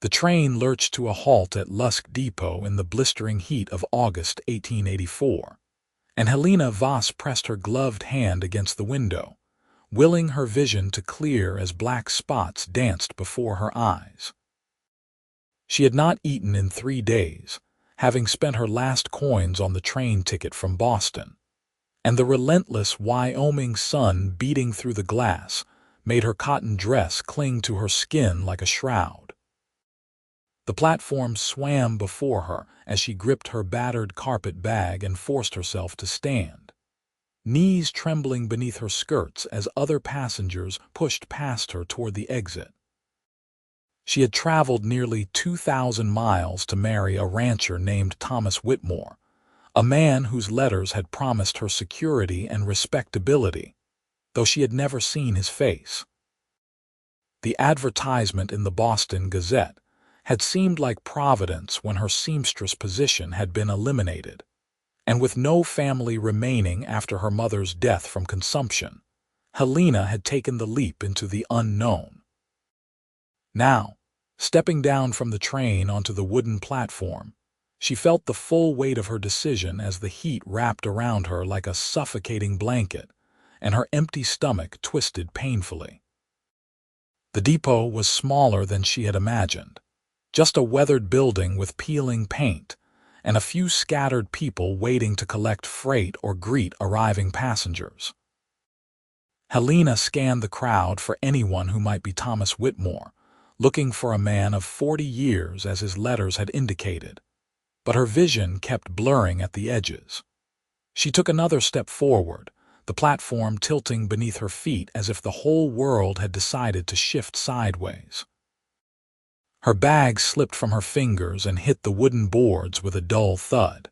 The train lurched to a halt at Lusk depot in the blistering heat of August 1884, and Helena Voss pressed her gloved hand against the window, willing her vision to clear as black spots danced before her eyes. She had not eaten in 3 days, having spent her last coins on the train ticket from Boston, and the relentless Wyoming sun beating through the glass made her cotton dress cling to her skin like a shroud. The platform swam before her as she gripped her battered carpet bag and forced herself to stand, knees trembling beneath her skirts as other passengers pushed past her toward the exit. She had traveled nearly 2,000 miles to marry a rancher named Thomas Whitmore, a man whose letters had promised her security and respectability, though she had never seen his face. The advertisement in the Boston Gazette had seemed like providence when her seamstress position had been eliminated, and with no family remaining after her mother's death from consumption, Helena had taken the leap into the unknown. Now, stepping down from the train onto the wooden platform, she felt the full weight of her decision as the heat wrapped around her like a suffocating blanket, and her empty stomach twisted painfully. The depot was smaller than she had imagined, just a weathered building with peeling paint, and a few scattered people waiting to collect freight or greet arriving passengers. Helena scanned the crowd for anyone who might be Thomas Whitmore, looking for a man of 40 years as his letters had indicated, but her vision kept blurring at the edges. She took another step forward, the platform tilting beneath her feet as if the whole world had decided to shift sideways. Her bag slipped from her fingers and hit the wooden boards with a dull thud.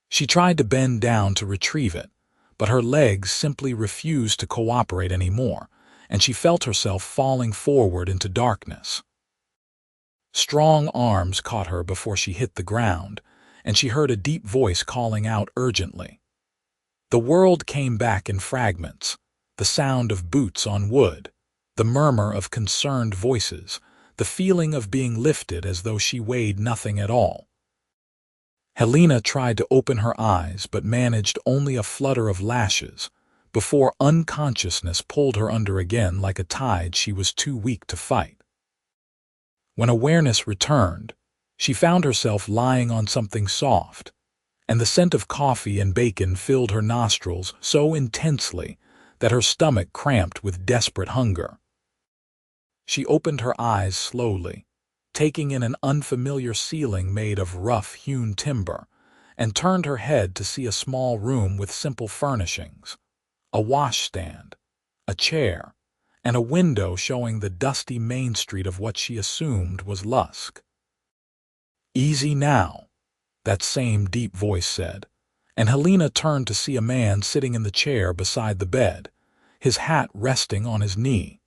She tried to bend down to retrieve it, but her legs simply refused to cooperate anymore, and she felt herself falling forward into darkness. Strong arms caught her before she hit the ground, and she heard a deep voice calling out urgently. The world came back in fragments, the sound of boots on wood, the murmur of concerned voices, the feeling of being lifted as though she weighed nothing at all. Helena tried to open her eyes but managed only a flutter of lashes before unconsciousness pulled her under again like a tide she was too weak to fight. When awareness returned, she found herself lying on something soft, and the scent of coffee and bacon filled her nostrils so intensely that her stomach cramped with desperate hunger. She opened her eyes slowly, taking in an unfamiliar ceiling made of rough-hewn timber, and turned her head to see a small room with simple furnishings, a washstand, a chair, and a window showing the dusty main street of what she assumed was Lusk. "Easy now," that same deep voice said, and Helena turned to see a man sitting in the chair beside the bed, his hat resting on his knee.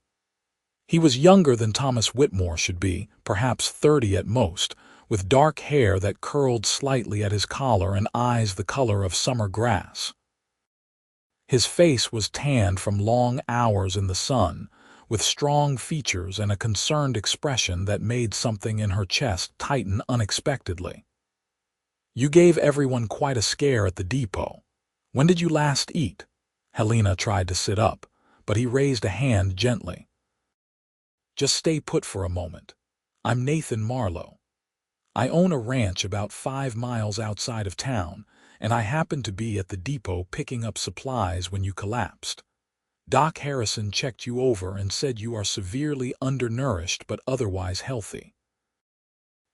He was younger than Thomas Whitmore should be, perhaps 30 at most, with dark hair that curled slightly at his collar and eyes the color of summer grass. His face was tanned from long hours in the sun, with strong features and a concerned expression that made something in her chest tighten unexpectedly. "You gave everyone quite a scare at the depot. When did you last eat?" Helena tried to sit up, but he raised a hand gently. "Just stay put for a moment. I'm Nathan Marlowe. I own a ranch about 5 miles outside of town, and I happened to be at the depot picking up supplies when you collapsed. Doc Harrison checked you over and said you are severely undernourished but otherwise healthy.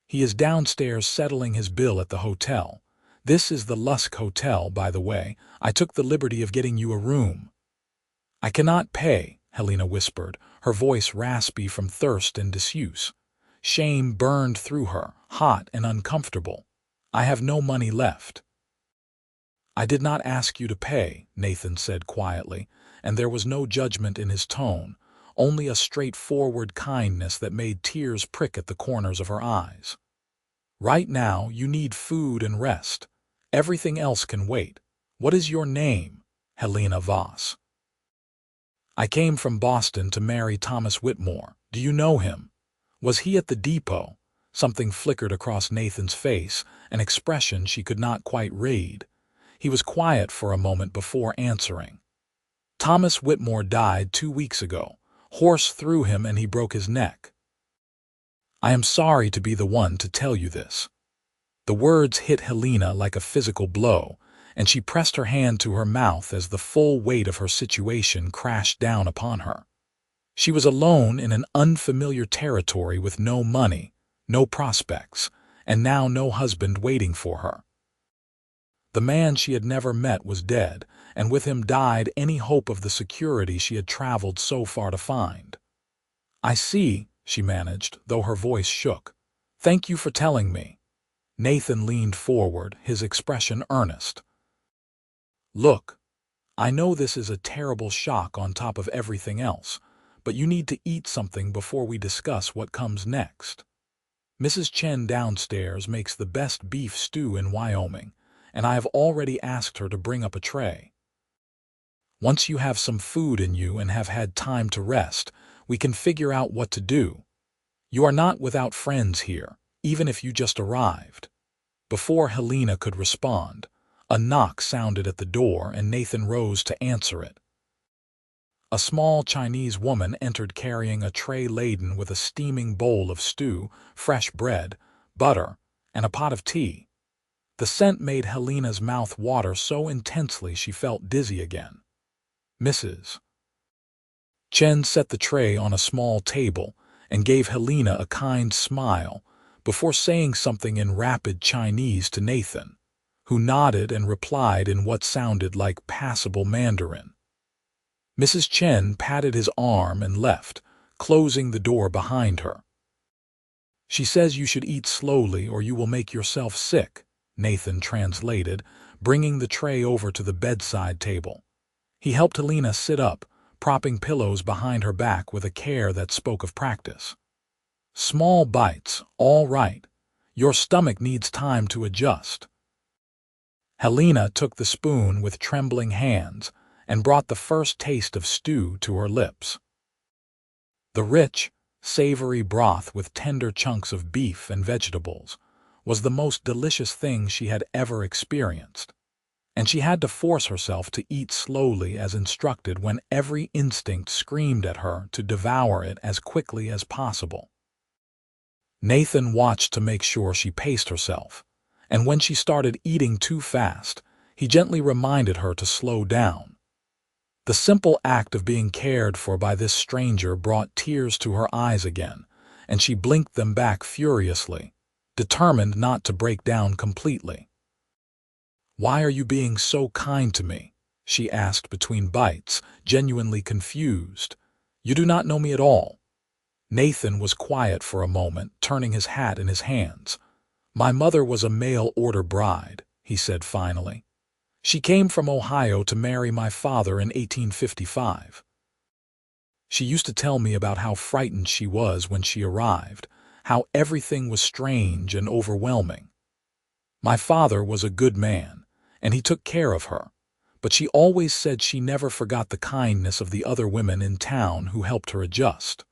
He is downstairs settling his bill at the hotel. This is the Lusk Hotel, by the way. I took the liberty of getting you a room." "I cannot pay," Helena whispered, her voice raspy from thirst and disuse. Shame burned through her, hot and uncomfortable. "I have no money left." "I did not ask you to pay," Nathan said quietly, and there was no judgment in his tone, only a straightforward kindness that made tears prick at the corners of her eyes. "Right now, you need food and rest. Everything else can wait. What is your name?" "Helena Voss." "I came from Boston to marry Thomas Whitmore. Do you know him? Was he at the depot?" Something flickered across Nathan's face, an expression she could not quite read. He was quiet for a moment before answering. Thomas Whitmore died 2 weeks ago. Horse threw him and he broke his neck. I am sorry to be the one to tell you this. The words hit Helena like a physical blow, and she pressed her hand to her mouth as the full weight of her situation crashed down upon her. She was alone in an unfamiliar territory with no money, no prospects, and now no husband waiting for her. The man she had never met was dead, and with him died any hope of the security she had traveled so far to find. I see, she managed, though her voice shook. Thank you for telling me. Nathan leaned forward, his expression earnest. Look, I know this is a terrible shock on top of everything else, but you need to eat something before we discuss what comes next. Mrs. Chen downstairs makes the best beef stew in Wyoming, and I have already asked her to bring up a tray. Once you have some food in you and have had time to rest, we can figure out what to do. You are not without friends here, even if you just arrived. Before Helena could respond, a knock sounded at the door and Nathan rose to answer it. A small Chinese woman entered carrying a tray laden with a steaming bowl of stew, fresh bread, butter, and a pot of tea. The scent made Helena's mouth water so intensely she felt dizzy again. Mrs. Chen set the tray on a small table and gave Helena a kind smile before saying something in rapid Chinese to Nathan, who nodded and replied in what sounded like passable Mandarin. Mrs. Chen patted his arm and left, closing the door behind her. She says you should eat slowly or you will make yourself sick, Nathan translated, bringing the tray over to the bedside table. He helped Helena sit up, propping pillows behind her back with a care that spoke of practice. Small bites, all right. Your stomach needs time to adjust. Helena took the spoon with trembling hands and brought the first taste of stew to her lips. The rich, savory broth with tender chunks of beef and vegetables was the most delicious thing she had ever experienced, and she had to force herself to eat slowly as instructed when every instinct screamed at her to devour it as quickly as possible. Nathan watched to make sure she paced herself, and when she started eating too fast, he gently reminded her to slow down. The simple act of being cared for by this stranger brought tears to her eyes again, and she blinked them back furiously, determined not to break down completely. "Why are you being so kind to me?" she asked between bites, genuinely confused. "You do not know me at all." Nathan was quiet for a moment, turning his hat in his hands. "My mother was a mail-order bride," he said finally. "She came from Ohio to marry my father in 1855. She used to tell me about how frightened she was when she arrived, how everything was strange and overwhelming. My father was a good man, and he took care of her, but she always said she never forgot the kindness of the other women in town who helped her adjust.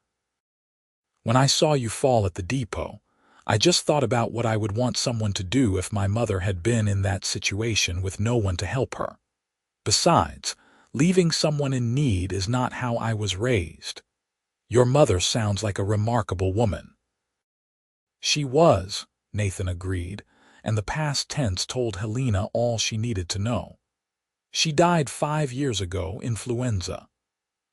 When I saw you fall at the depot, I just thought about what I would want someone to do if my mother had been in that situation with no one to help her. Besides, leaving someone in need is not how I was raised. Your mother sounds like a remarkable woman." "She was," Nathan agreed, and the past tense told Helena all she needed to know. "She died 5 years ago, influenza.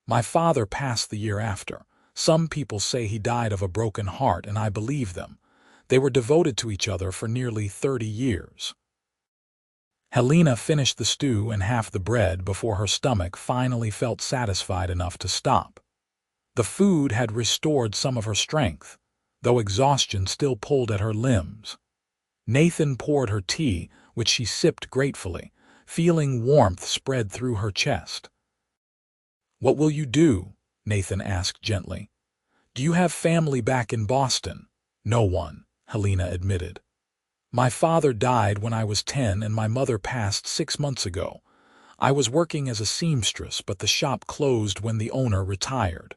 My father passed the year after. Some people say he died of a broken heart, and I believe them. They were devoted to each other for nearly 30 years. Helena finished the stew and half the bread before her stomach finally felt satisfied enough to stop. The food had restored some of her strength, though exhaustion still pulled at her limbs. Nathan poured her tea, which she sipped gratefully, feeling warmth spread through her chest. "What will you do?" Nathan asked gently. "Do you have family back in Boston?" "No one," Helena admitted. "My father died when I was 10 and my mother passed 6 months ago. I was working as a seamstress, but the shop closed when the owner retired.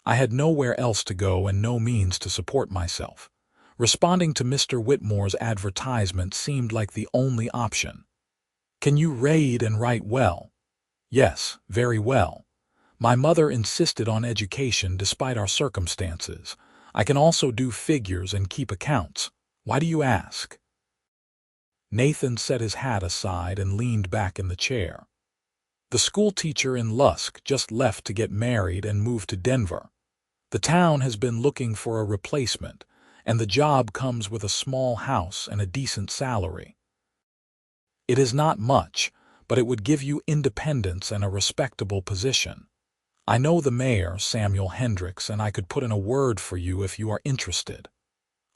I had nowhere else to go and no means to support myself. Responding to Mr. Whitmore's advertisement seemed like the only option. "Can you read and write well?" "Yes, very well. My mother insisted on education despite our circumstances. I can also do figures and keep accounts. Why do you ask?" Nathan set his hat aside and leaned back in the chair. "The schoolteacher in Lusk just left to get married and move to Denver. The town has been looking for a replacement, and the job comes with a small house and a decent salary. It is not much, but it would give you independence and a respectable position. I know the mayor, Samuel Hendricks, and I could put in a word for you if you are interested."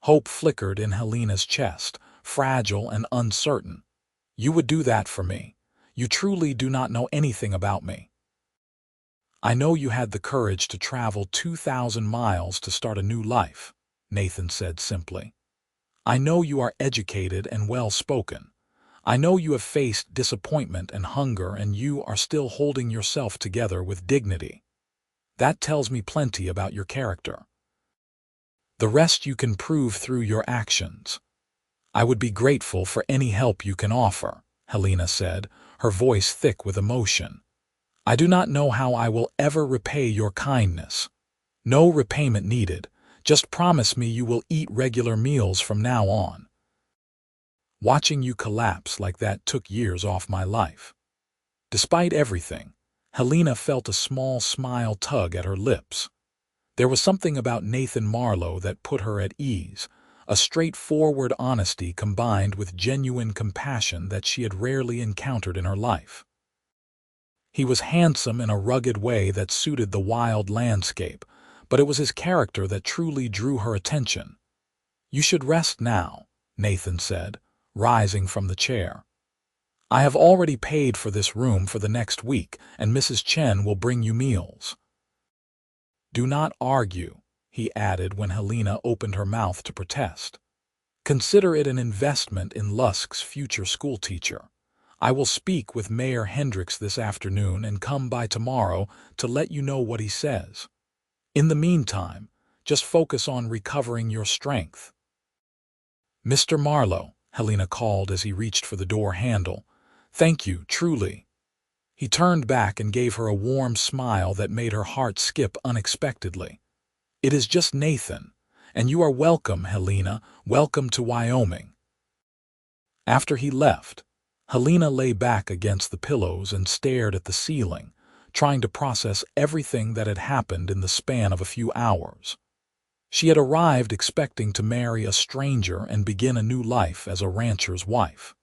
Hope flickered in Helena's chest, fragile and uncertain. "You would do that for me. You truly do not know anything about me." "I know you had the courage to travel 2,000 miles to start a new life," Nathan said simply. "I know you are educated and well-spoken. I know you have faced disappointment and hunger, and you are still holding yourself together with dignity. That tells me plenty about your character. The rest you can prove through your actions." "I would be grateful for any help you can offer," Helena said, her voice thick with emotion. "I do not know how I will ever repay your kindness. No repayment needed. Just promise me you will eat regular meals from now on." Watching you collapse like that took years off my life. Despite everything, Helena felt a small smile tug at her lips. There was something about Nathan Marlowe that put her at ease, a straightforward honesty combined with genuine compassion that she had rarely encountered in her life. He was handsome in a rugged way that suited the wild landscape, but it was his character that truly drew her attention. "You should rest now," Nathan said, rising from the chair. "I have already paid for this room for the next week, and Mrs. Chen will bring you meals." "Do not argue," he added when Helena opened her mouth to protest. "Consider it an investment in Lusk's future schoolteacher. I will speak with Mayor Hendricks this afternoon and come by tomorrow to let you know what he says. In the meantime, just focus on recovering your strength." "Mr. Marlowe," Helena called as he reached for the door handle. "Thank you, truly." He turned back and gave her a warm smile that made her heart skip unexpectedly. "It is just Nathan, and you are welcome, Helena, welcome to Wyoming." After he left, Helena lay back against the pillows and stared at the ceiling, trying to process everything that had happened in the span of a few hours. She had arrived expecting to marry a stranger and begin a new life as a rancher's wife.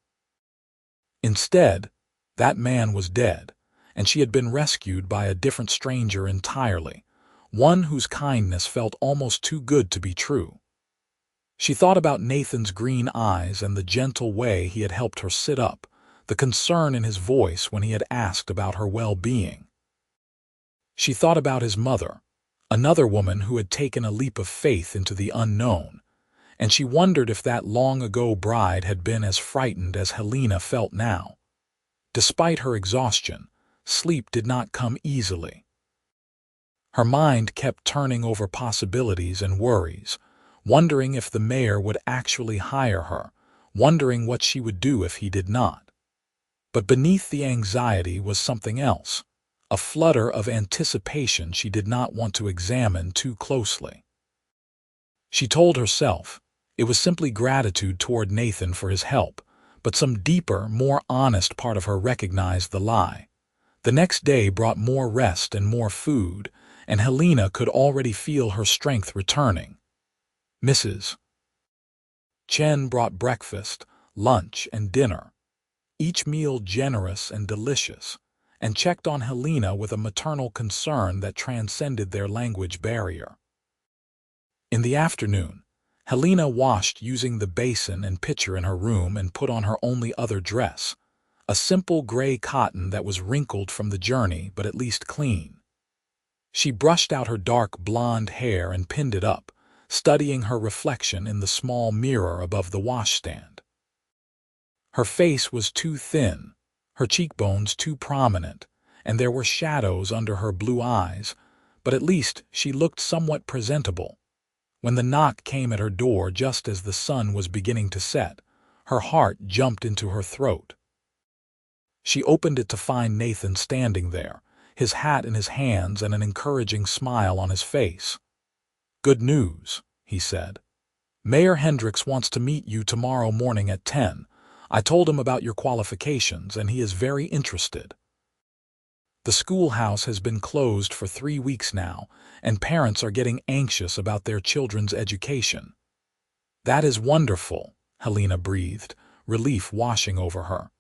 Instead, that man was dead, and she had been rescued by a different stranger entirely, one whose kindness felt almost too good to be true. She thought about Nathan's green eyes and the gentle way he had helped her sit up, the concern in his voice when he had asked about her well-being. She thought about his mother, another woman who had taken a leap of faith into the unknown, and she wondered if that long-ago bride had been as frightened as Helena felt now. Despite her exhaustion, sleep did not come easily. Her mind kept turning over possibilities and worries, wondering if the mayor would actually hire her, wondering what she would do if he did not. But beneath the anxiety was something else, a flutter of anticipation she did not want to examine too closely. She told herself it was simply gratitude toward Nathan for his help, but some deeper, more honest part of her recognized the lie. The next day brought more rest and more food, and Helena could already feel her strength returning. Mrs. Chen brought breakfast, lunch, and dinner, each meal generous and delicious, and checked on Helena with a maternal concern that transcended their language barrier. In the afternoon, Helena washed using the basin and pitcher in her room and put on her only other dress, a simple gray cotton that was wrinkled from the journey but at least clean. She brushed out her dark blonde hair and pinned it up, studying her reflection in the small mirror above the washstand. Her face was too thin, her cheekbones too prominent, and there were shadows under her blue eyes, but at least she looked somewhat presentable. When the knock came at her door just as the sun was beginning to set, her heart jumped into her throat. She opened it to find Nathan standing there, his hat in his hands and an encouraging smile on his face. "Good news," he said. "Mayor Hendricks wants to meet you tomorrow morning at 10. I told him about your qualifications, and he is very interested. The schoolhouse has been closed for 3 weeks now, and parents are getting anxious about their children's education." "That is wonderful," Helena breathed, relief washing over her.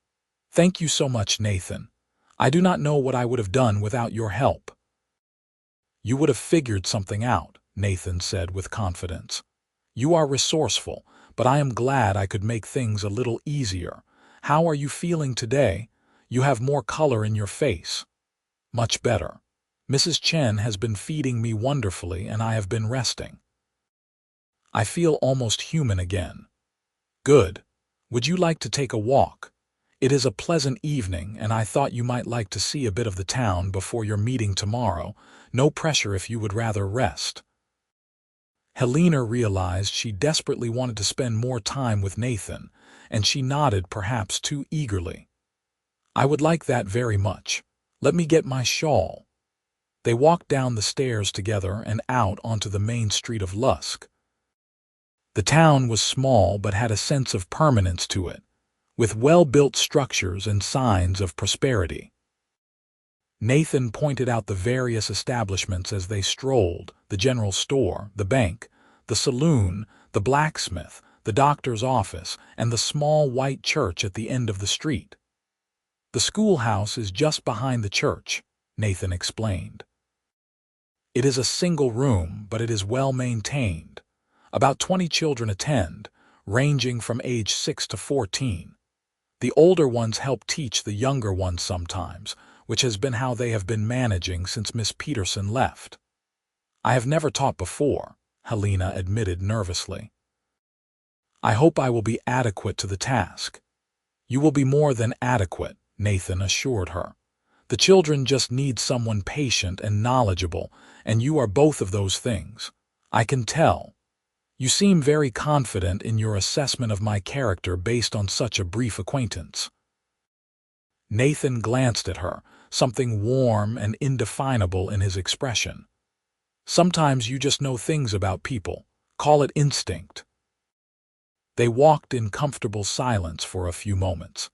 "Thank you so much, Nathan. I do not know what I would have done without your help." "You would have figured something out," Nathan said with confidence. "You are resourceful, but I am glad I could make things a little easier. How are you feeling today? You have more color in your face." "Much better. Mrs. Chen has been feeding me wonderfully and I have been resting. I feel almost human again." "Good. Would you like to take a walk? It is a pleasant evening and I thought you might like to see a bit of the town before your meeting tomorrow. No pressure if you would rather rest." Helena realized she desperately wanted to spend more time with Nathan, and she nodded perhaps too eagerly. "I would like that very much. Let me get my shawl." They walked down the stairs together and out onto the main street of Lusk. The town was small but had a sense of permanence to it, with well-built structures and signs of prosperity. Nathan pointed out the various establishments as they strolled: the general store, the bank, the saloon, the blacksmith, the doctor's office, and the small white church at the end of the street. "The schoolhouse is just behind the church," Nathan explained. "It is a single room, but it is well maintained. About 20 children attend, ranging from age 6 to 14. The older ones help teach the younger ones sometimes, which has been how they have been managing since Miss Peterson left." "I have never taught before," Helena admitted nervously. "I hope I will be adequate to the task." "You will be more than adequate," Nathan assured her. "The children just need someone patient and knowledgeable, and you are both of those things. I can tell. You seem very confident in your assessment of my character based on such a brief acquaintance." Nathan glanced at her, something warm and indefinable in his expression. "Sometimes you just know things about people. Call it instinct." They walked in comfortable silence for a few moments,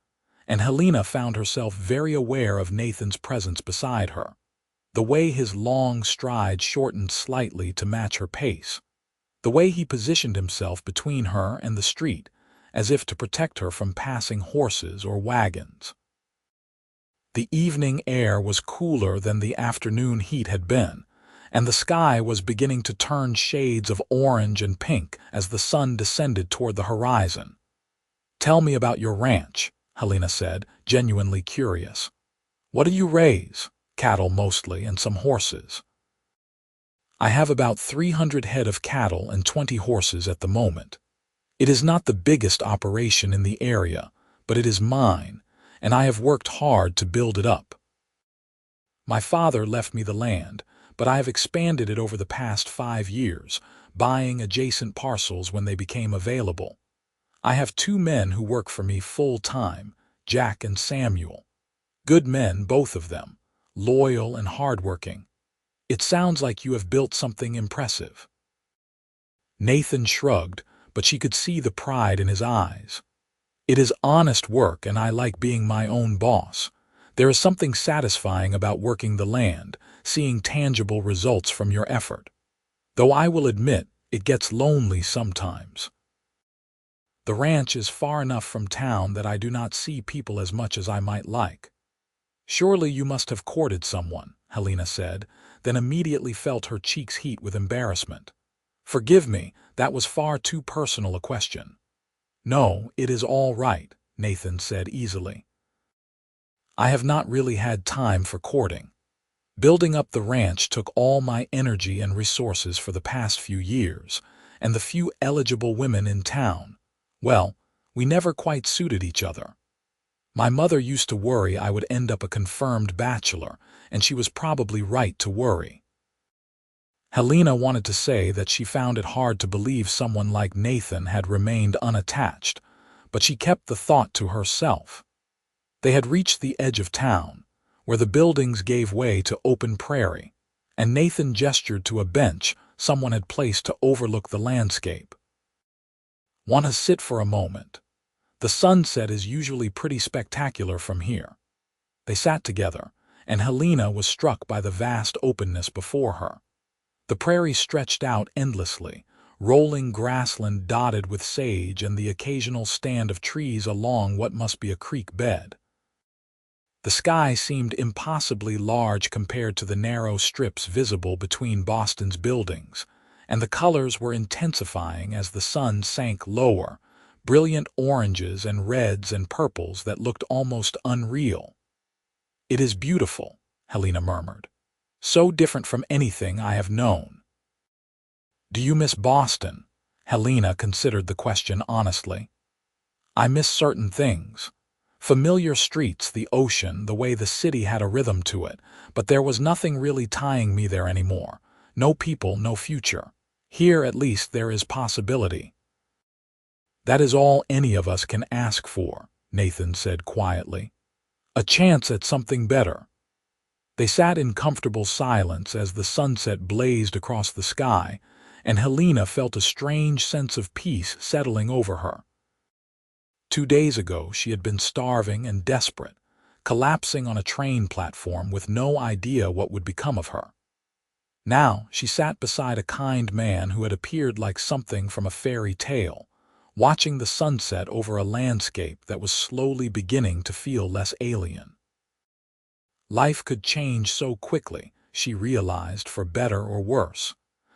and Helena found herself very aware of Nathan's presence beside her. The way his long stride shortened slightly to match her pace. The way he positioned himself between her and the street, as if to protect her from passing horses or wagons. The evening air was cooler than the afternoon heat had been, and the sky was beginning to turn shades of orange and pink as the sun descended toward the horizon. "Tell me about your ranch," Helena said, genuinely curious. "What do you raise?" "Cattle mostly, and some horses." "I have about 300 head of cattle and 20 horses at the moment. It is not the biggest operation in the area, but it is mine, and I have worked hard to build it up. My father left me the land, but I have expanded it over the past 5 years, buying adjacent parcels when they became available. I have 2 men who work for me full-time, Jack and Samuel. Good men, both of them, loyal and hardworking. It sounds like you have built something impressive." Nathan shrugged, but she could see the pride in his eyes. "It is honest work and I like being my own boss. There is something satisfying about working the land, seeing tangible results from your effort. Though I will admit, it gets lonely sometimes. The ranch is far enough from town that I do not see people as much as I might like." "Surely you must have courted someone," Helena said, then immediately felt her cheeks heat with embarrassment. "Forgive me, that was far too personal a question." "No, it is all right," Nathan said easily. "I have not really had time for courting. Building up the ranch took all my energy and resources for the past few years, and the few eligible women in town, well, we never quite suited each other. My mother used to worry I would end up a confirmed bachelor, and she was probably right to worry." Helena wanted to say that she found it hard to believe someone like Nathan had remained unattached, but she kept the thought to herself. They had reached the edge of town, where the buildings gave way to open prairie, and Nathan gestured to a bench someone had placed to overlook the landscape. "Want to sit for a moment? The sunset is usually pretty spectacular from here." They sat together, and Helena was struck by the vast openness before her. The prairie stretched out endlessly, rolling grassland dotted with sage and the occasional stand of trees along what must be a creek bed. The sky seemed impossibly large compared to the narrow strips visible between Boston's buildings, and the colors were intensifying as the sun sank lower, brilliant oranges and reds and purples that looked almost unreal. "It is beautiful," Helena murmured. "So different from anything I have known." "Do you miss Boston?" Helena considered the question honestly. "I miss certain things. Familiar streets, the ocean, the way the city had a rhythm to it, but there was nothing really tying me there anymore. No people, no future. Here, at least, there is possibility." "That is all any of us can ask for," Nathan said quietly. "A chance at something better." They sat in comfortable silence as the sunset blazed across the sky, and Helena felt a strange sense of peace settling over her. 2 days ago she had been starving and desperate, collapsing on a train platform with no idea what would become of her. Now she sat beside a kind man who had appeared like something from a fairy tale, watching the sunset over a landscape that was slowly beginning to feel less alien. Life could change so quickly, she realized, for better or worse.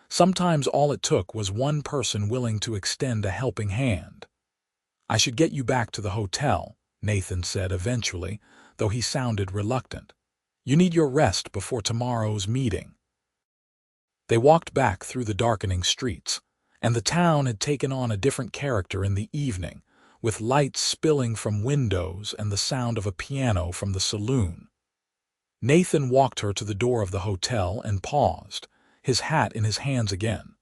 Sometimes all it took was one person willing to extend a helping hand. "I should get you back to the hotel," Nathan said eventually, though he sounded reluctant. "You need your rest before tomorrow's meeting." They walked back through the darkening streets, and the town had taken on a different character in the evening, with lights spilling from windows and the sound of a piano from the saloon. Nathan walked her to the door of the hotel and paused, his hat in his hands again.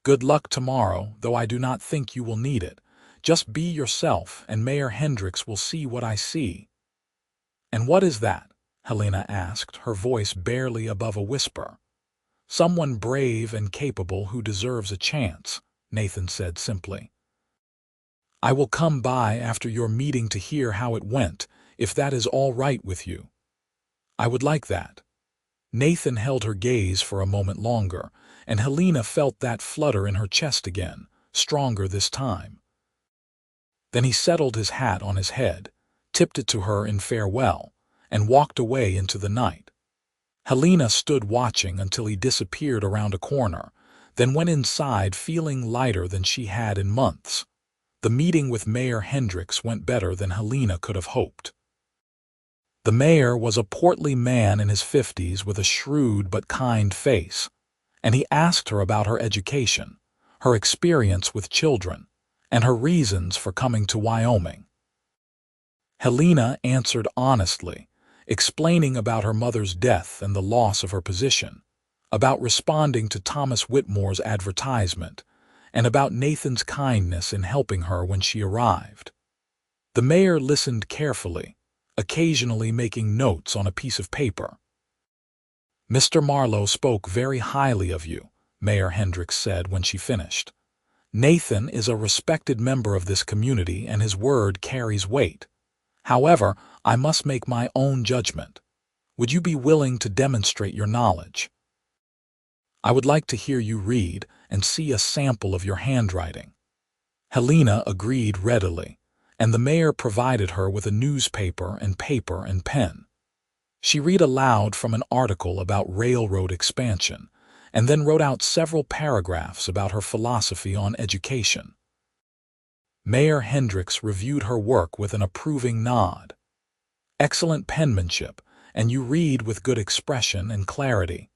"Good luck tomorrow, though I do not think you will need it. Just be yourself, and Mayor Hendricks will see what I see." "And what is that?" Helena asked, her voice barely above a whisper. "Someone brave and capable who deserves a chance," Nathan said simply. "I will come by after your meeting to hear how it went, if that is all right with you." "I would like that." Nathan held her gaze for a moment longer, and Helena felt that flutter in her chest again, stronger this time. Then he settled his hat on his head, tipped it to her in farewell, and walked away into the night. Helena stood watching until he disappeared around a corner, then went inside feeling lighter than she had in months. The meeting with Mayor Hendricks went better than Helena could have hoped. The mayor was a portly man in his 50s with a shrewd but kind face, and he asked her about her education, her experience with children, and her reasons for coming to Wyoming. Helena answered honestly, explaining about her mother's death and the loss of her position, about responding to Thomas Whitmore's advertisement, and about Nathan's kindness in helping her when she arrived. The mayor listened carefully, occasionally making notes on a piece of paper. "Mr. Marlowe spoke very highly of you," Mayor Hendricks said when she finished. "Nathan is a respected member of this community and his word carries weight. However, I must make my own judgment. Would you be willing to demonstrate your knowledge? I would like to hear you read and see a sample of your handwriting." Helena agreed readily, and the mayor provided her with a newspaper and paper and pen. She read aloud from an article about railroad expansion, and then wrote out several paragraphs about her philosophy on education. Mayor Hendricks reviewed her work with an approving nod. "Excellent penmanship, and you read with good expression and clarity.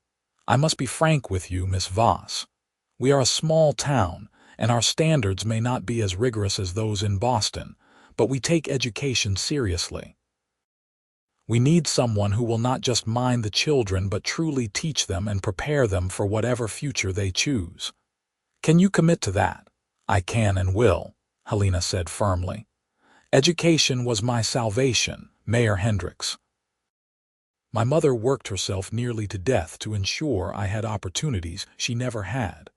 I must be frank with you, Miss Voss. We are a small town, and our standards may not be as rigorous as those in Boston, but we take education seriously." We need someone who will not just mind the children but truly teach them and prepare them for whatever future they choose. Can you commit to that? I can and will, Helena said firmly. Education was my salvation, Mayor Hendricks. My mother worked herself nearly to death to ensure I had opportunities she never had.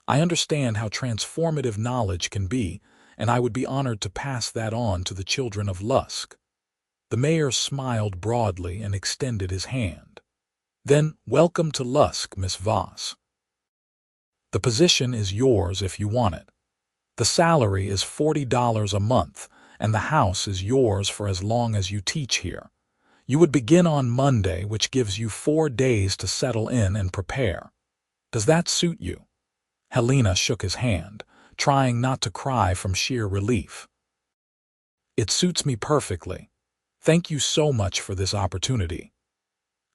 I understand how transformative knowledge can be, and I would be honored to pass that on to the children of Lusk. The mayor smiled broadly and extended his hand. Then, welcome to Lusk, Miss Voss. The position is yours if you want it. The salary is $40 a month, and the house is yours for as long as you teach here. You would begin on Monday, which gives you 4 days to settle in and prepare. Does that suit you? Helena shook his hand, trying not to cry from sheer relief. It suits me perfectly. Thank you so much for this opportunity.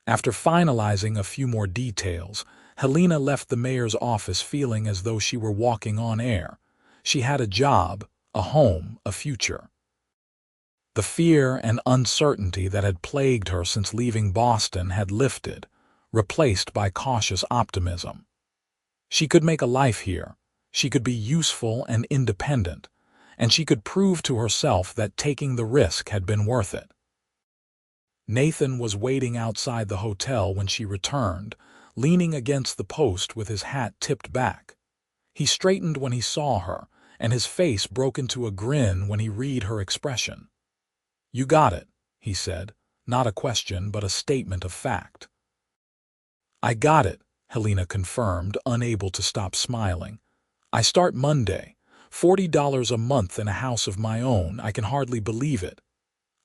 After finalizing a few more details, Helena left the mayor's office feeling as though she were walking on air. She had a job, a home, a future. The fear and uncertainty that had plagued her since leaving Boston had lifted, replaced by cautious optimism. She could make a life here, she could be useful and independent, and she could prove to herself that taking the risk had been worth it. Nathan was waiting outside the hotel when she returned, leaning against the post with his hat tipped back. He straightened when he saw her, and his face broke into a grin when he read her expression. "You got it," he said, not a question but a statement of fact. "I got it," Helena confirmed, unable to stop smiling. "I start Monday. $40 a month in a house of my own. I can hardly believe it."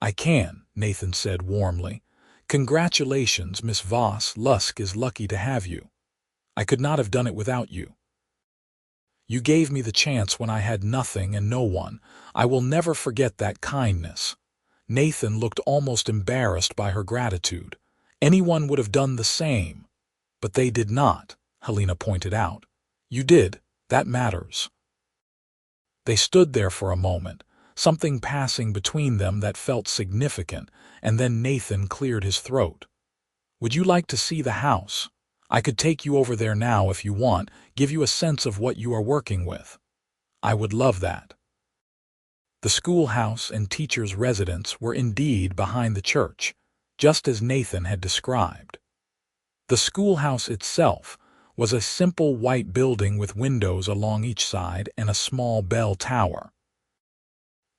"I can," Nathan said warmly. "Congratulations, Miss Voss. Lusk is lucky to have you. I could not have done it without you. You gave me the chance when I had nothing and no one. I will never forget that kindness." Nathan looked almost embarrassed by her gratitude. Anyone would have done the same. "But they did not," Helena pointed out. "You did. That matters." They stood there for a moment, something passing between them that felt significant, and then Nathan cleared his throat. "Would you like to see the house? I could take you over there now if you want, give you a sense of what you are working with." "I would love that." The schoolhouse and teachers' residence were indeed behind the church, just as Nathan had described. The schoolhouse itself was a simple white building with windows along each side and a small bell tower.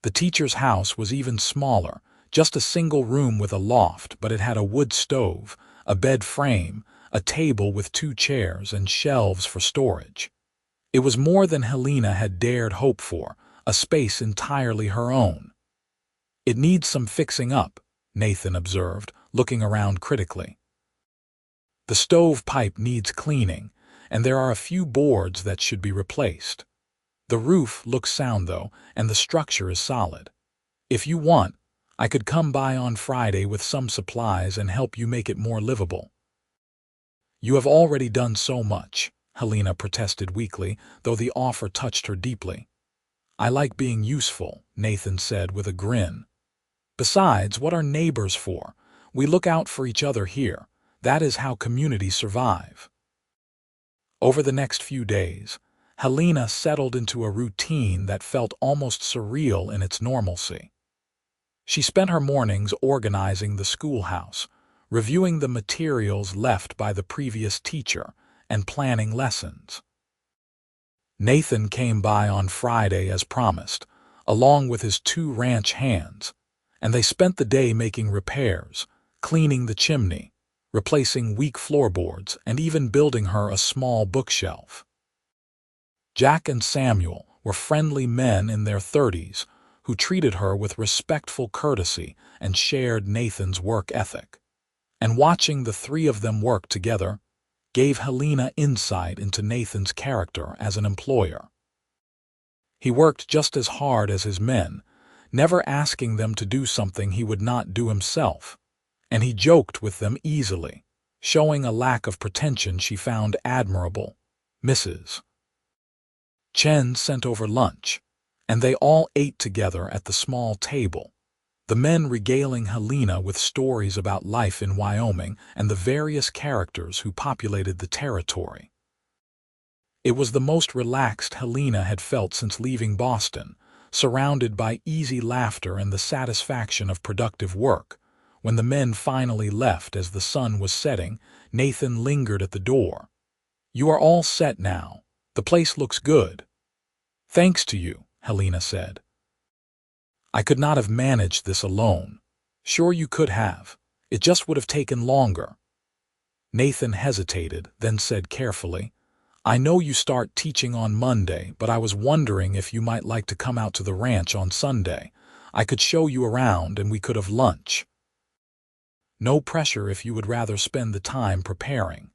The teacher's house was even smaller, just a single room with a loft, but it had a wood stove, a bed frame, a table with 2 chairs, and shelves for storage. It was more than Helena had dared hope for, a space entirely her own. "It needs some fixing up," Nathan observed, looking around critically. "The stove pipe needs cleaning, and there are a few boards that should be replaced. The roof looks sound, though, and the structure is solid. If you want, I could come by on Friday with some supplies and help you make it more livable." "You have already done so much," Helena protested weakly, though the offer touched her deeply. "I like being useful," Nathan said with a grin. "Besides, what are neighbors for? We look out for each other here. That is how communities survive." Over the next few days, Helena settled into a routine that felt almost surreal in its normalcy. She spent her mornings organizing the schoolhouse, reviewing the materials left by the previous teacher, and planning lessons. Nathan came by on Friday as promised, along with his 2 ranch hands, and they spent the day making repairs, cleaning the chimney, replacing weak floorboards, and even building her a small bookshelf. Jack and Samuel were friendly men in their 30s who treated her with respectful courtesy and shared Nathan's work ethic. And watching the 3 of them work together gave Helena insight into Nathan's character as an employer. He worked just as hard as his men, never asking them to do something he would not do himself, and he joked with them easily, showing a lack of pretension she found admirable. Mrs. Chen sent over lunch, and they all ate together at the small table. the men regaling Helena with stories about life in Wyoming and the various characters who populated the territory. It was the most relaxed Helena had felt since leaving Boston, surrounded by easy laughter and the satisfaction of productive work. When the men finally left as the sun was setting, Nathan lingered at the door. "You are all set now. The place looks good." "Thanks to you," Helena said. "I could not have managed this alone." "Sure you could have. It just would have taken longer." Nathan hesitated, then said carefully, "I know you start teaching on Monday, but I was wondering if you might like to come out to the ranch on Sunday. I could show you around and we could have lunch." "No pressure if you would rather spend the time preparing."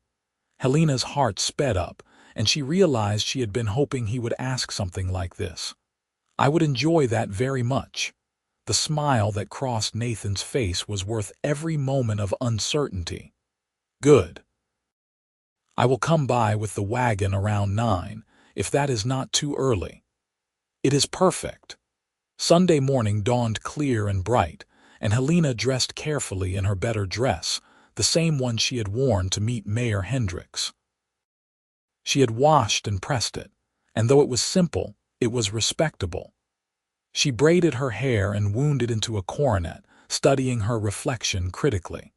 Helena's heart sped up, and she realized she had been hoping he would ask something like this. "I would enjoy that very much." The smile that crossed Nathan's face was worth every moment of uncertainty. "Good. I will come by with the wagon around 9, if that is not too early." "It is perfect." Sunday morning dawned clear and bright, and Helena dressed carefully in her better dress, the same one she had worn to meet Mayor Hendricks. She had washed and pressed it, and though it was simple, it was respectable. She braided her hair and wound it into a coronet, studying her reflection critically.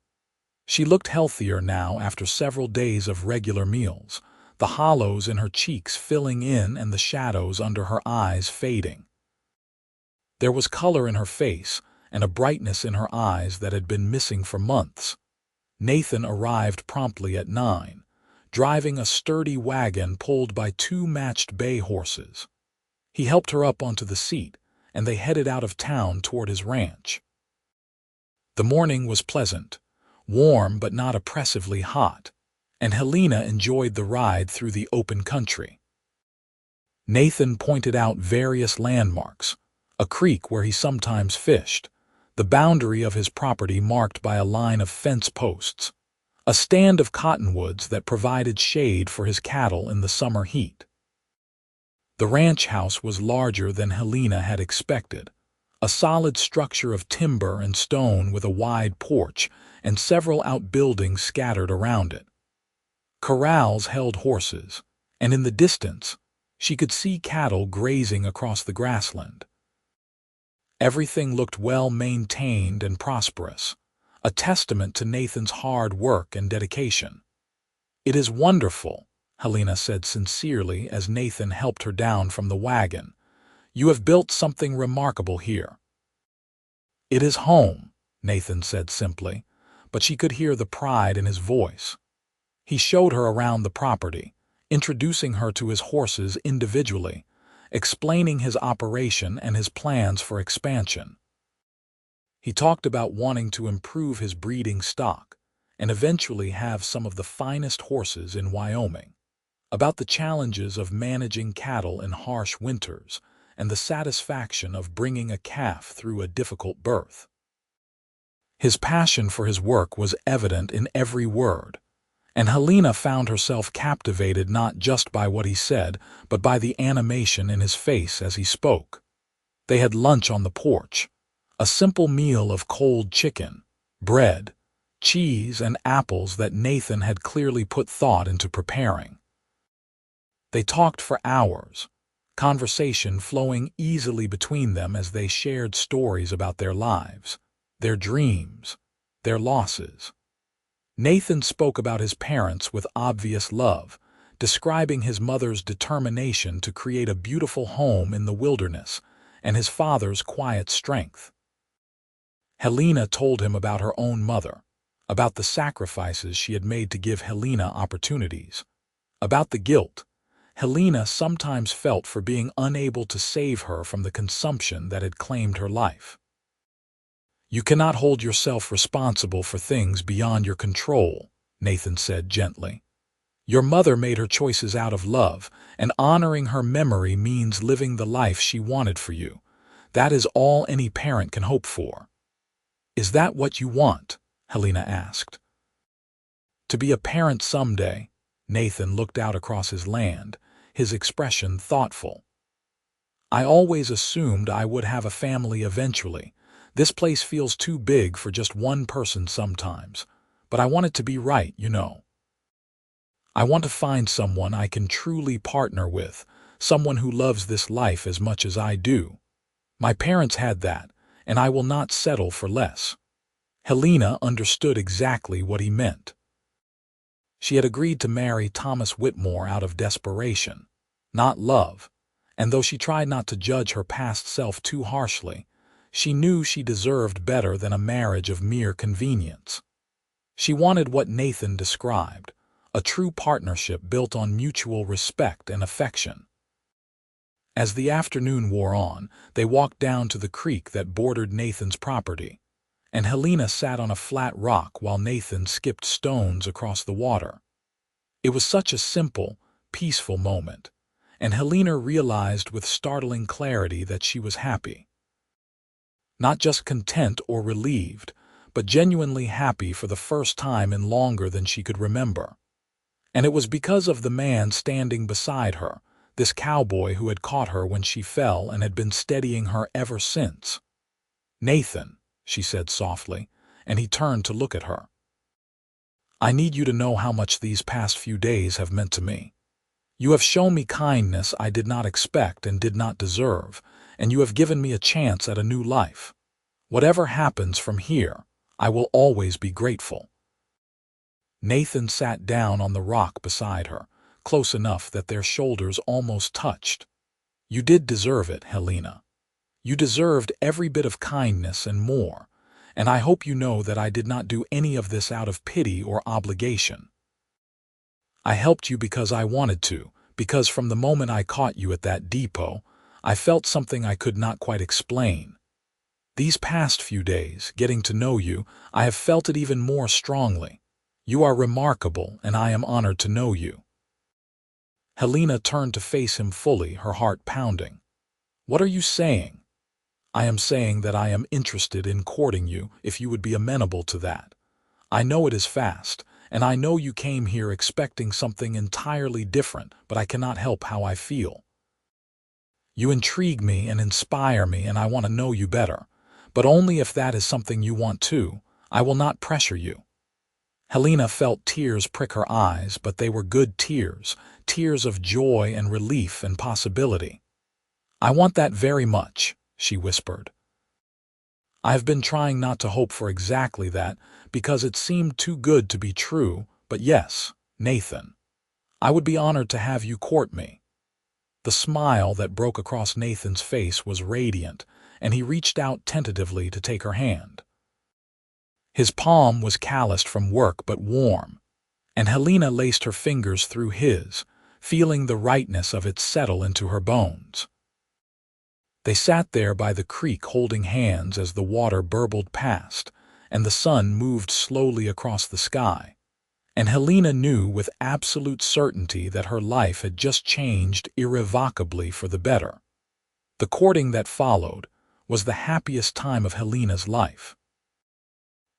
She looked healthier now after several days of regular meals, the hollows in her cheeks filling in and the shadows under her eyes fading. There was color in her face and a brightness in her eyes that had been missing for months. Nathan arrived promptly at 9, driving a sturdy wagon pulled by 2 matched bay horses. He helped her up onto the seat, and they headed out of town toward his ranch. The morning was pleasant, warm but not oppressively hot, and Helena enjoyed the ride through the open country. Nathan pointed out various landmarks, a creek where he sometimes fished, the boundary of his property marked by a line of fence posts, a stand of cottonwoods that provided shade for his cattle in the summer heat. The ranch house was larger than Helena had expected, a solid structure of timber and stone with a wide porch and several outbuildings scattered around it. Corrals held horses, and in the distance, she could see cattle grazing across the grassland. Everything looked well maintained and prosperous, a testament to Nathan's hard work and dedication. "It is wonderful," Helena said sincerely as Nathan helped her down from the wagon. "You have built something remarkable here." "It is home," Nathan said simply, but she could hear the pride in his voice. He showed her around the property, introducing her to his horses individually, explaining his operation and his plans for expansion. He talked about wanting to improve his breeding stock and eventually have some of the finest horses in Wyoming, about the challenges of managing cattle in harsh winters and the satisfaction of bringing a calf through a difficult birth. His passion for his work was evident in every word, and Helena found herself captivated not just by what he said, but by the animation in his face as he spoke. They had lunch on the porch, a simple meal of cold chicken, bread, cheese, and apples that Nathan had clearly put thought into preparing. They talked for hours, conversation flowing easily between them as they shared stories about their lives, their dreams, their losses. Nathan spoke about his parents with obvious love, describing his mother's determination to create a beautiful home in the wilderness and his father's quiet strength. Helena told him about her own mother, about the sacrifices she had made to give Helena opportunities, about the guilt Helena sometimes felt for being unable to save her from the consumption that had claimed her life. "You cannot hold yourself responsible for things beyond your control," Nathan said gently. "Your mother made her choices out of love, and honoring her memory means living the life she wanted for you. That is all any parent can hope for." "Is that what you want?" Helena asked. "To be a parent someday." Nathan looked out across his land, his expression thoughtful. "I always assumed I would have a family eventually. This place feels too big for just one person sometimes, but I want it to be right, you know. I want to find someone I can truly partner with, someone who loves this life as much as I do. My parents had that, and I will not settle for less." Helena understood exactly what he meant. She had agreed to marry Thomas Whitmore out of desperation, not love, and though she tried not to judge her past self too harshly, she knew she deserved better than a marriage of mere convenience. She wanted what Nathan described, a true partnership built on mutual respect and affection. As the afternoon wore on, they walked down to the creek that bordered Nathan's property, and Helena sat on a flat rock while Nathan skipped stones across the water. It was such a simple, peaceful moment, and Helena realized with startling clarity that she was happy. Not just content or relieved, but genuinely happy for the first time in longer than she could remember. And it was because of the man standing beside her, this cowboy who had caught her when she fell and had been steadying her ever since. "Nathan," she said softly, and he turned to look at her. "I need you to know how much these past few days have meant to me. You have shown me kindness I did not expect and did not deserve, and you have given me a chance at a new life. Whatever happens from here, I will always be grateful." Nathan sat down on the rock beside her, close enough that their shoulders almost touched. "You did deserve it, Helena. You deserved every bit of kindness and more, and I hope you know that I did not do any of this out of pity or obligation. I helped you because I wanted to, because from the moment I caught you at that depot, I felt something I could not quite explain. These past few days, getting to know you, I have felt it even more strongly. You are remarkable, and I am honored to know you." Helena turned to face him fully, her heart pounding. "What are you saying?" "I am saying that I am interested in courting you, if you would be amenable to that. I know it is fast, and I know you came here expecting something entirely different, but I cannot help how I feel. You intrigue me and inspire me, and I want to know you better, but only if that is something you want too. I will not pressure you." Helena felt tears prick her eyes, but they were good tears, tears of joy and relief and possibility. "I want that very much," she whispered. "I have been trying not to hope for exactly that, because it seemed too good to be true, but yes, Nathan. I would be honored to have you court me." The smile that broke across Nathan's face was radiant, and he reached out tentatively to take her hand. His palm was calloused from work but warm, and Helena laced her fingers through his, feeling the rightness of it settle into her bones. They sat there by the creek holding hands as the water burbled past, and the sun moved slowly across the sky, and Helena knew with absolute certainty that her life had just changed irrevocably for the better. The courting that followed was the happiest time of Helena's life.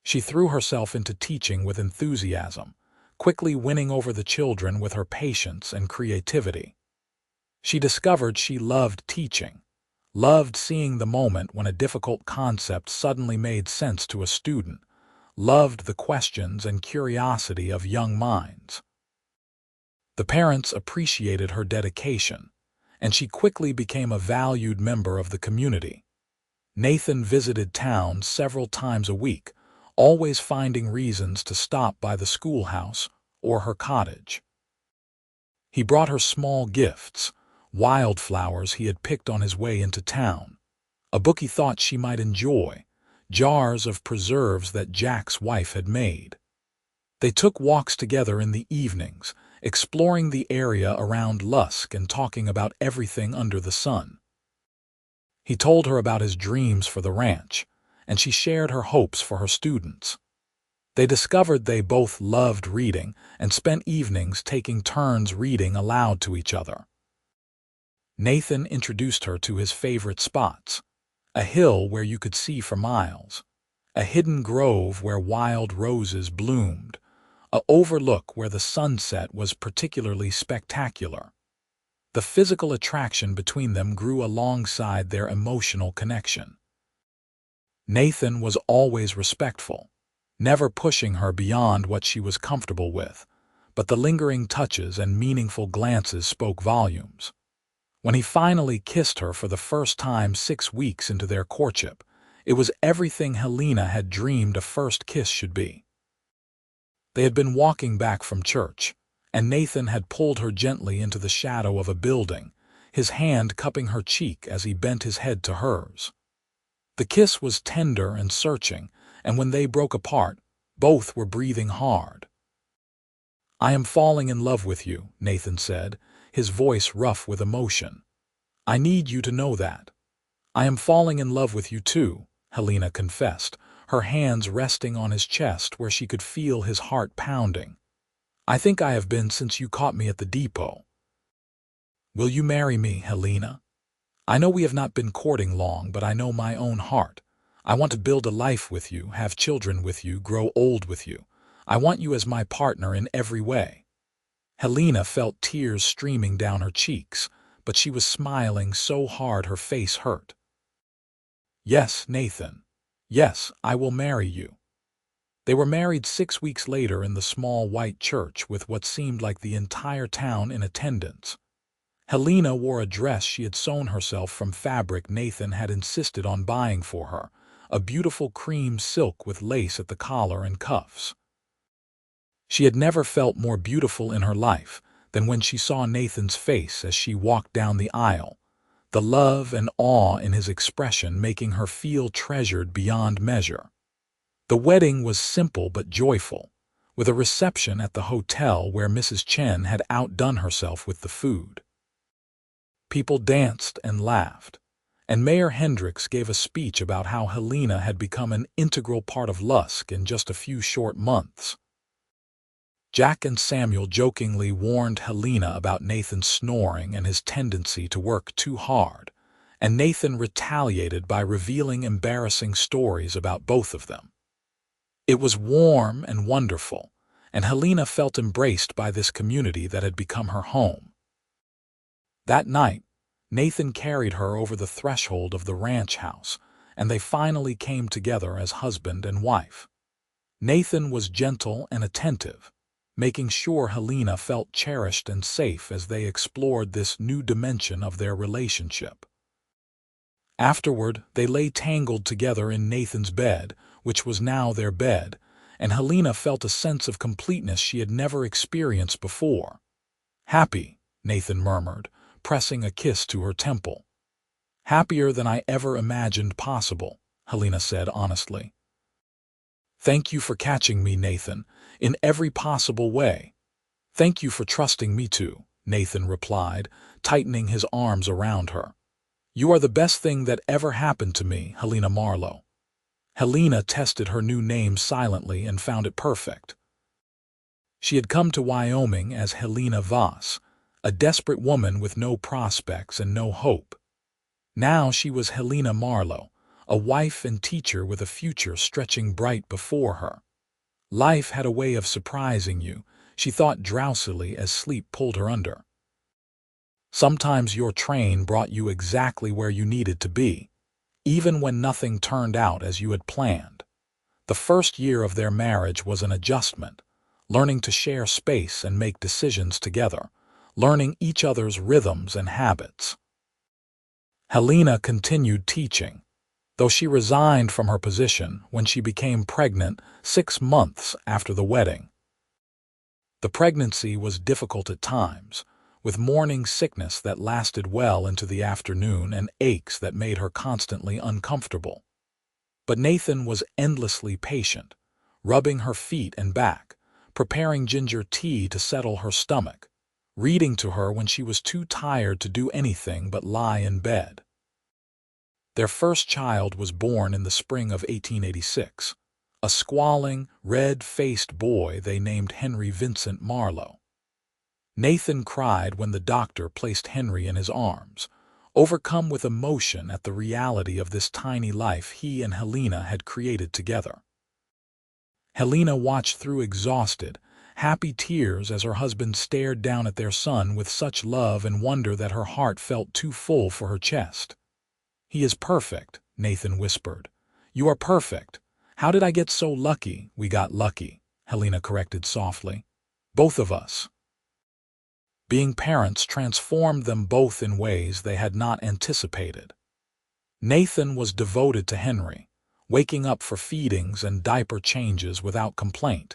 She threw herself into teaching with enthusiasm, quickly winning over the children with her patience and creativity. She discovered she loved teaching, loved seeing the moment when a difficult concept suddenly made sense to a student, loved the questions and curiosity of young minds. The parents appreciated her dedication, and she quickly became a valued member of the community. Nathan visited town several times a week, always finding reasons to stop by the schoolhouse or her cottage. He brought her small gifts, wildflowers he had picked on his way into town, a book he thought she might enjoy, jars of preserves that Jack's wife had made. They took walks together in the evenings, exploring the area around Lusk and talking about everything under the sun. He told her about his dreams for the ranch, and she shared her hopes for her students. They discovered they both loved reading and spent evenings taking turns reading aloud to each other. Nathan introduced her to his favorite spots, a hill where you could see for miles, a hidden grove where wild roses bloomed, an overlook where the sunset was particularly spectacular. The physical attraction between them grew alongside their emotional connection. Nathan was always respectful, never pushing her beyond what she was comfortable with, but the lingering touches and meaningful glances spoke volumes. When he finally kissed her for the first time 6 weeks into their courtship, it was everything Helena had dreamed a first kiss should be. They had been walking back from church, and Nathan had pulled her gently into the shadow of a building, his hand cupping her cheek as he bent his head to hers. The kiss was tender and searching, and when they broke apart, both were breathing hard. "I am falling in love with you," Nathan said, his voice rough with emotion. "I need you to know that." "I am falling in love with you too," Helena confessed, her hands resting on his chest where she could feel his heart pounding. "I think I have been since you caught me at the depot." "Will you marry me, Helena? I know we have not been courting long, but I know my own heart. I want to build a life with you, have children with you, grow old with you. I want you as my partner in every way." Helena felt tears streaming down her cheeks, but she was smiling so hard her face hurt. "Yes, Nathan. Yes, I will marry you." They were married 6 weeks later in the small white church with what seemed like the entire town in attendance. Helena wore a dress she had sewn herself from fabric Nathan had insisted on buying for her, a beautiful cream silk with lace at the collar and cuffs. She had never felt more beautiful in her life than when she saw Nathan's face as she walked down the aisle, the love and awe in his expression making her feel treasured beyond measure. The wedding was simple but joyful, with a reception at the hotel where Mrs. Chen had outdone herself with the food. People danced and laughed, and Mayor Hendricks gave a speech about how Helena had become an integral part of Lusk in just a few short months. Jack and Samuel jokingly warned Helena about Nathan's snoring and his tendency to work too hard, and Nathan retaliated by revealing embarrassing stories about both of them. It was warm and wonderful, and Helena felt embraced by this community that had become her home. That night, Nathan carried her over the threshold of the ranch house, and they finally came together as husband and wife. Nathan was gentle and attentive, making sure Helena felt cherished and safe as they explored this new dimension of their relationship. Afterward, they lay tangled together in Nathan's bed, which was now their bed, and Helena felt a sense of completeness she had never experienced before. "Happy," Nathan murmured, pressing a kiss to her temple. "Happier than I ever imagined possible," Helena said honestly. "Thank you for catching me, Nathan, in every possible way." "Thank you for trusting me too," Nathan replied, tightening his arms around her. "You are the best thing that ever happened to me, Helena Marlowe." Helena tested her new name silently and found it perfect. She had come to Wyoming as Helena Voss, a desperate woman with no prospects and no hope. Now she was Helena Marlowe, a wife and teacher with a future stretching bright before her. Life had a way of surprising you, she thought drowsily as sleep pulled her under. Sometimes your train brought you exactly where you needed to be, even when nothing turned out as you had planned. The first year of their marriage was an adjustment, learning to share space and make decisions together, learning each other's rhythms and habits. Helena continued teaching, though she resigned from her position when she became pregnant 6 months after the wedding. The pregnancy was difficult at times, with morning sickness that lasted well into the afternoon and aches that made her constantly uncomfortable. But Nathan was endlessly patient, rubbing her feet and back, preparing ginger tea to settle her stomach, reading to her when she was too tired to do anything but lie in bed. Their first child was born in the spring of 1886, a squalling, red-faced boy they named Henry Vincent Marlowe. Nathan cried when the doctor placed Henry in his arms, overcome with emotion at the reality of this tiny life he and Helena had created together. Helena watched through exhausted, happy tears as her husband stared down at their son with such love and wonder that her heart felt too full for her chest. "He is perfect," Nathan whispered. You are perfect. How did I get so lucky? We got lucky, Helena corrected softly. Both of us. Being parents transformed them both in ways they had not anticipated. Nathan was devoted to Henry, waking up for feedings and diaper changes without complaint,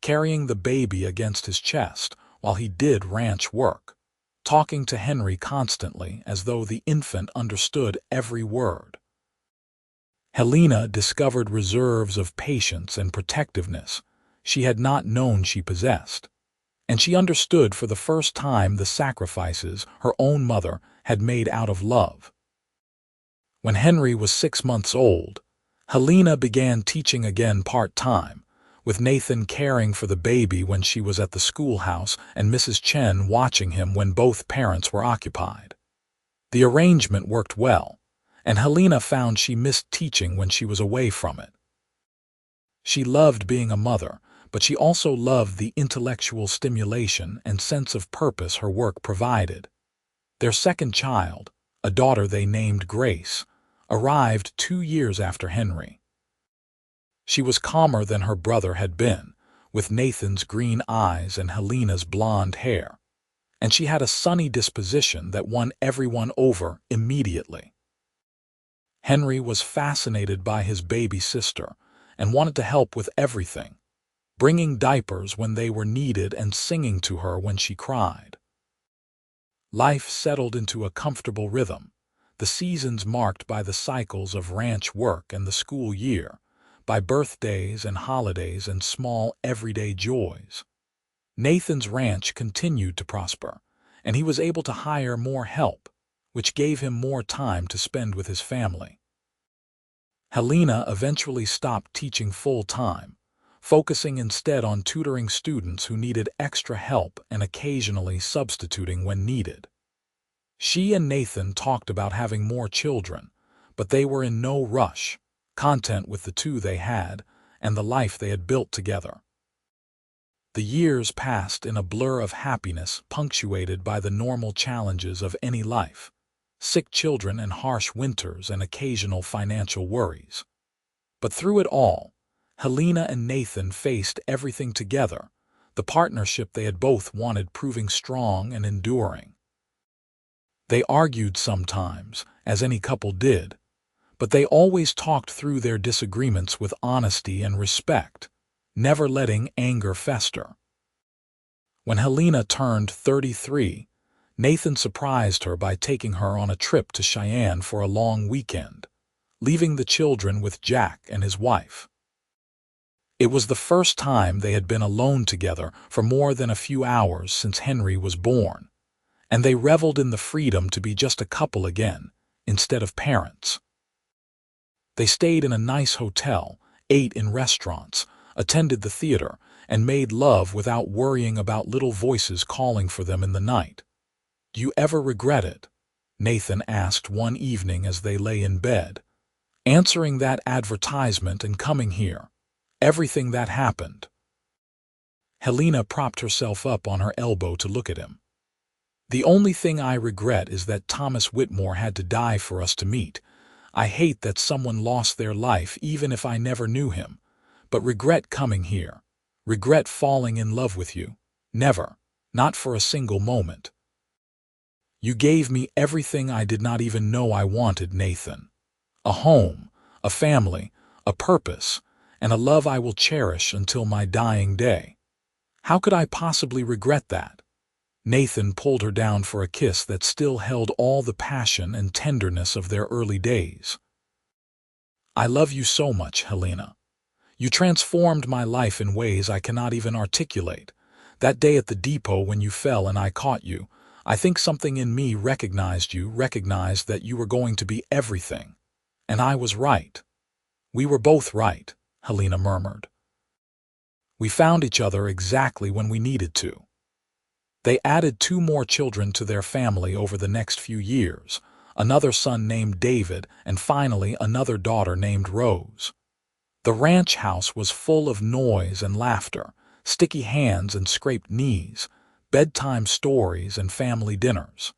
carrying the baby against his chest while he did ranch work, talking to Henry constantly as though the infant understood every word. Helena discovered reserves of patience and protectiveness she had not known she possessed, and she understood for the first time the sacrifices her own mother had made out of love. When Henry was 6 months old, Helena began teaching again part-time, with Nathan caring for the baby when she was at the schoolhouse and Mrs. Chen watching him when both parents were occupied. The arrangement worked well, and Helena found she missed teaching when she was away from it. She loved being a mother, but she also loved the intellectual stimulation and sense of purpose her work provided. Their second child, a daughter they named Grace, arrived 2 years after Henry. She was calmer than her brother had been, with Nathan's green eyes and Helena's blonde hair, and she had a sunny disposition that won everyone over immediately. Henry was fascinated by his baby sister and wanted to help with everything, bringing diapers when they were needed and singing to her when she cried. Life settled into a comfortable rhythm, the seasons marked by the cycles of ranch work and the school year, by birthdays and holidays and small everyday joys. Nathan's ranch continued to prosper, and he was able to hire more help, which gave him more time to spend with his family. Helena eventually stopped teaching full-time, focusing instead on tutoring students who needed extra help and occasionally substituting when needed. She and Nathan talked about having more children, but they were in no rush, content with the 2 they had and the life they had built together. The years passed in a blur of happiness punctuated by the normal challenges of any life: sick children and harsh winters and occasional financial worries. But through it all, Helena and Nathan faced everything together, the partnership they had both wanted proving strong and enduring. They argued sometimes, as any couple did, but they always talked through their disagreements with honesty and respect, never letting anger fester. When Helena turned 33, Nathan surprised her by taking her on a trip to Cheyenne for a long weekend, leaving the children with Jack and his wife. It was the first time they had been alone together for more than a few hours since Henry was born, and they reveled in the freedom to be just a couple again, instead of parents. They stayed in a nice hotel, ate in restaurants, attended the theater, and made love without worrying about little voices calling for them in the night. "Do you ever regret it?" Nathan asked one evening as they lay in bed. "Answering that advertisement and coming here. Everything that happened." Helena propped herself up on her elbow to look at him. "The only thing I regret is that Thomas Whitmore had to die for us to meet. I hate that someone lost their life even if I never knew him, but regret coming here. Regret falling in love with you. Never. Not for a single moment. You gave me everything I did not even know I wanted, Nathan. A home, a family, a purpose, and a love I will cherish until my dying day. How could I possibly regret that?" Nathan pulled her down for a kiss that still held all the passion and tenderness of their early days. "I love you so much, Helena. You transformed my life in ways I cannot even articulate. That day at the depot when you fell and I caught you, I think something in me recognized that you were going to be everything. And I was right. We were both right," Helena murmured. "We found each other exactly when we needed to." They added 2 more children to their family over the next few years, another son named David and finally another daughter named Rose. The ranch house was full of noise and laughter, sticky hands and scraped knees, bedtime stories and family dinners.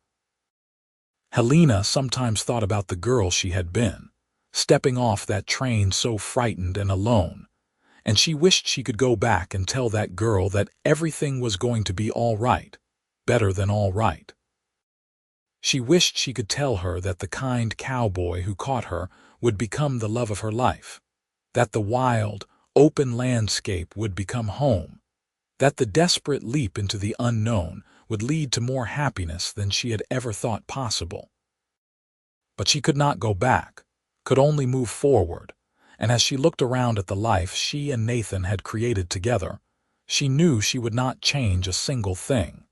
Helena sometimes thought about the girl she had been, stepping off that train so frightened and alone, and she wished she could go back and tell that girl that everything was going to be all right, better than all right. She wished she could tell her that the kind cowboy who caught her would become the love of her life, that the wild, open landscape would become home, that the desperate leap into the unknown would lead to more happiness than she had ever thought possible. But she could not go back, could only move forward, and as she looked around at the life she and Nathan had created together, she knew she would not change a single thing.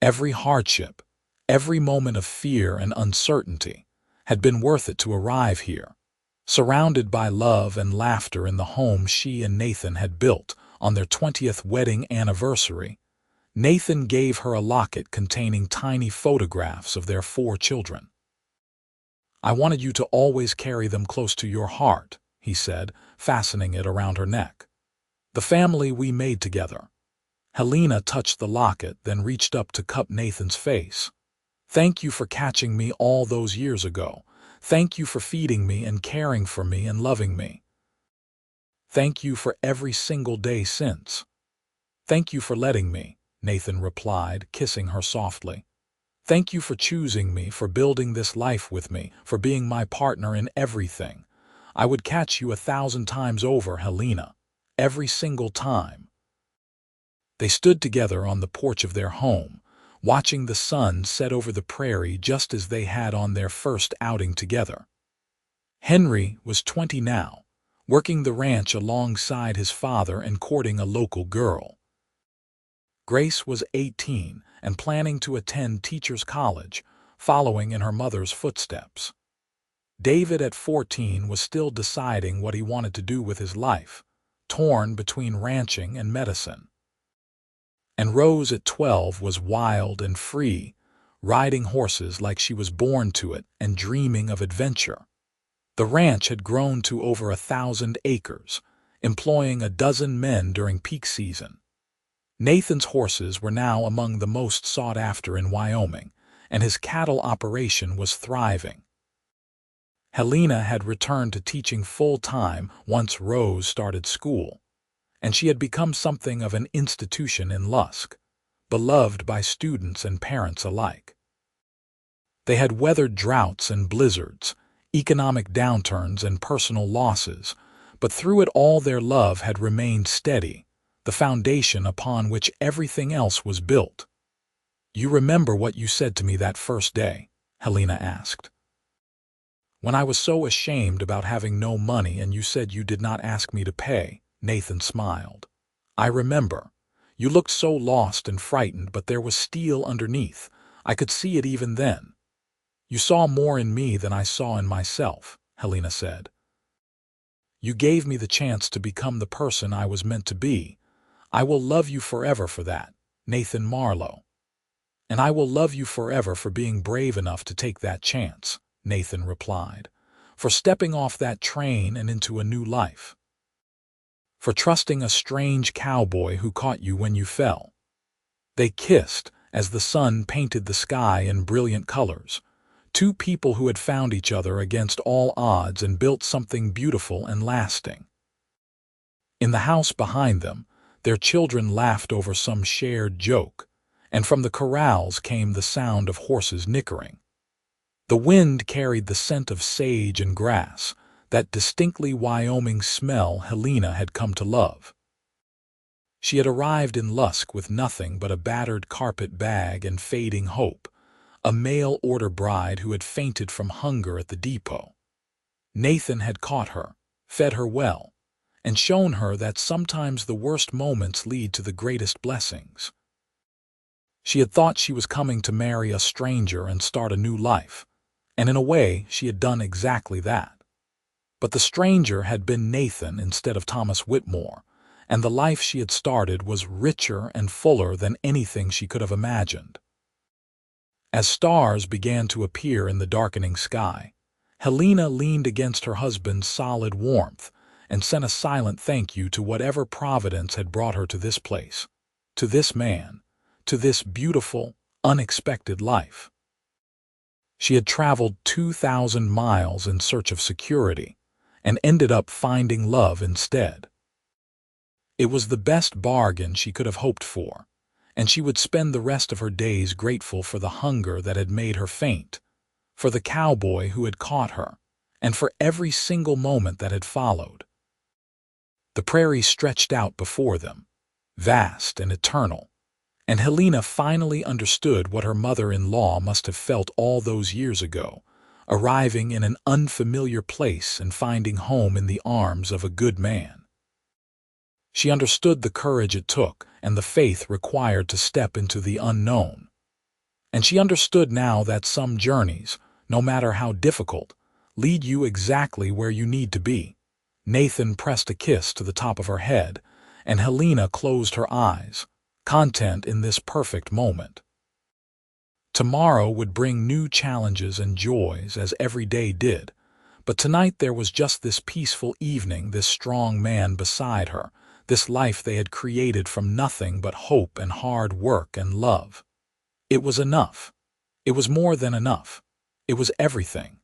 Every hardship, every moment of fear and uncertainty had been worth it to arrive here, surrounded by love and laughter in the home she and Nathan had built on their 20th wedding anniversary. Nathan gave her a locket containing tiny photographs of their 4 children. "I wanted you to always carry them close to your heart," he said, fastening it around her neck. "The family we made together." Helena touched the locket, then reached up to cup Nathan's face. "Thank you for catching me all those years ago. Thank you for feeding me and caring for me and loving me. Thank you for every single day since." "Thank you for letting me," Nathan replied, kissing her softly. "Thank you for choosing me, for building this life with me, for being my partner in everything. I would catch you 1,000 times over, Helena, every single time." They stood together on the porch of their home, watching the sun set over the prairie just as they had on their first outing together. Henry was 20 now, working the ranch alongside his father and courting a local girl. Grace was 18 and planning to attend teacher's college, following in her mother's footsteps. David at 14 was still deciding what he wanted to do with his life, torn between ranching and medicine. And Rose at 12 was wild and free, riding horses like she was born to it and dreaming of adventure. The ranch had grown to over 1,000 acres, employing a dozen men during peak season. Nathan's horses were now among the most sought after in Wyoming, and his cattle operation was thriving. Helena had returned to teaching full-time once Rose started school, and she had become something of an institution in Lusk, beloved by students and parents alike. They had weathered droughts and blizzards, economic downturns and personal losses, but through it all their love had remained steady, the foundation upon which everything else was built. "You remember what you said to me that first day?" Helena asked. "When I was so ashamed about having no money and you said you did not ask me to pay," Nathan smiled. "I remember. You looked so lost and frightened, but there was steel underneath. I could see it even then." "You saw more in me than I saw in myself," Helena said. "You gave me the chance to become the person I was meant to be. I will love you forever for that, Nathan Marlowe." "And I will love you forever for being brave enough to take that chance," Nathan replied, "for stepping off that train and into a new life, for trusting a strange cowboy who caught you when you fell." They kissed as the sun painted the sky in brilliant colors, 2 people who had found each other against all odds and built something beautiful and lasting. In the house behind them, their children laughed over some shared joke, and from the corrals came the sound of horses nickering. The wind carried the scent of sage and grass, that distinctly Wyoming smell Helena had come to love. She had arrived in Lusk with nothing but a battered carpet bag and fading hope, a mail-order bride who had fainted from hunger at the depot. Nathan had caught her, fed her well, and shown her that sometimes the worst moments lead to the greatest blessings. She had thought she was coming to marry a stranger and start a new life, and in a way she had done exactly that. But the stranger had been Nathan instead of Thomas Whitmore, and the life she had started was richer and fuller than anything she could have imagined. As stars began to appear in the darkening sky, Helena leaned against her husband's solid warmth and sent a silent thank you to whatever providence had brought her to this place, to this man, to this beautiful, unexpected life. She had traveled 2,000 miles in search of security and ended up finding love instead. It was the best bargain she could have hoped for, and she would spend the rest of her days grateful for the hunger that had made her faint, for the cowboy who had caught her, and for every single moment that had followed. The prairie stretched out before them, vast and eternal, and Helena finally understood what her mother-in-law must have felt all those years ago, arriving in an unfamiliar place and finding home in the arms of a good man. She understood the courage it took and the faith required to step into the unknown. And she understood now that some journeys, no matter how difficult, lead you exactly where you need to be. Nathan pressed a kiss to the top of her head, and Helena closed her eyes, content in this perfect moment. Tomorrow would bring new challenges and joys as every day did, but tonight there was just this peaceful evening, this strong man beside her, this life they had created from nothing but hope and hard work and love. It was enough. It was more than enough. It was everything.